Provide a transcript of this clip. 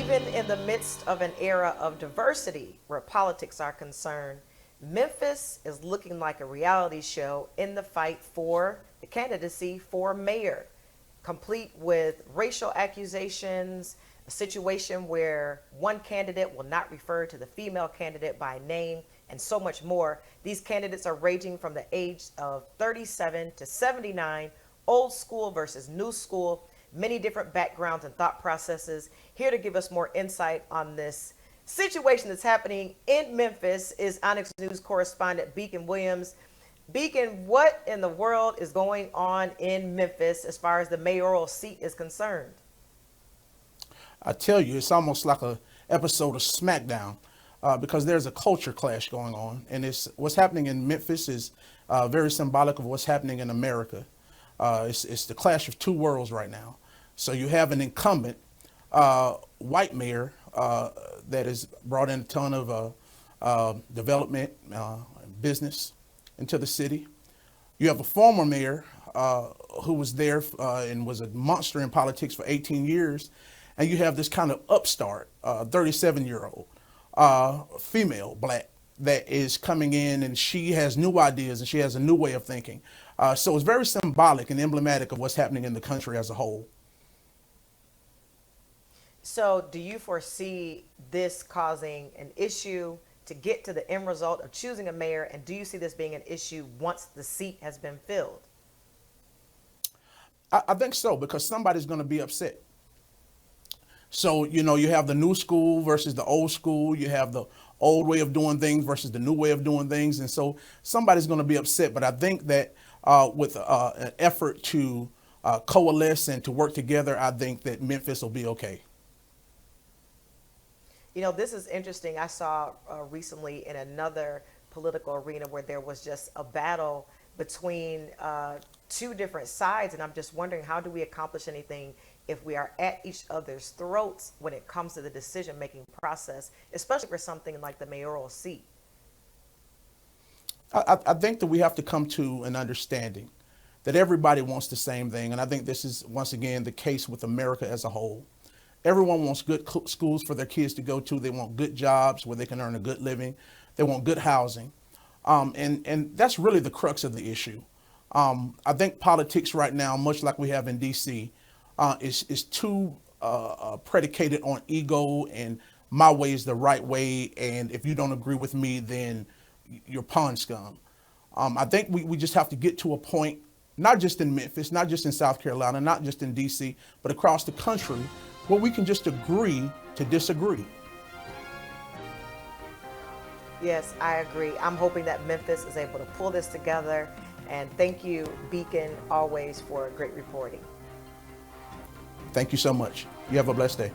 Even in the midst of an era of diversity where politics are concerned, Memphis is looking like a reality show in the fight for the candidacy for mayor, complete with racial accusations, a situation where one candidate will not refer to the female candidate by name, and so much more. These candidates are ranging from the age of 37 to 79, old school versus new school, many different backgrounds and thought processes. Here to give us more insight on this situation that's happening in Memphis is Onyx News correspondent Beacon Williams. Beacon, what in the world is going on in Memphis as far as the mayoral seat is concerned? I tell you, it's almost like a episode of SmackDown because there's a culture clash going on, and it's what's happening in Memphis is very symbolic of what's happening in America. It's the clash of two worlds right now. So you have an incumbent white mayor that has brought in a ton of development, business into the city. You have a former mayor who was there and was a monster in politics for 18 years. And you have this kind of upstart, 37-year-old female, black, that is coming in, and she has new ideas and she has a new way of thinking. So it's very symbolic and emblematic of what's happening in the country as a whole. So do you foresee this causing an issue to get to the end result of choosing a mayor? And do you see this being an issue once the seat has been filled? I think so, because somebody's going to be upset. So, you have the new school versus the old school. You have the old way of doing things versus the new way of doing things. And so somebody's going to be upset. But I think that with an effort to coalesce and to work together, I think that Memphis will be okay. This is interesting. I saw recently in another political arena where there was just a battle between two different sides. And I'm just wondering, how do we accomplish anything if we are at each other's throats when it comes to the decision-making process, especially for something like the mayoral seat? I think that we have to come to an understanding that everybody wants the same thing. And I think this is, once again, the case with America as a whole. Everyone wants good schools for their kids to go to. They want good jobs where they can earn a good living. They want good housing. And that's really the crux of the issue. I think politics right now, much like we have in D.C., is too predicated on ego and my way is the right way. And if you don't agree with me, then you're pond scum. I think we just have to get to a point, not just in Memphis, not just in South Carolina, not just in D.C., but across the country, where we can just agree to disagree. Yes, I agree. I'm hoping that Memphis is able to pull this together. And thank you, Beacon, always for great reporting. Thank you so much. You have a blessed day.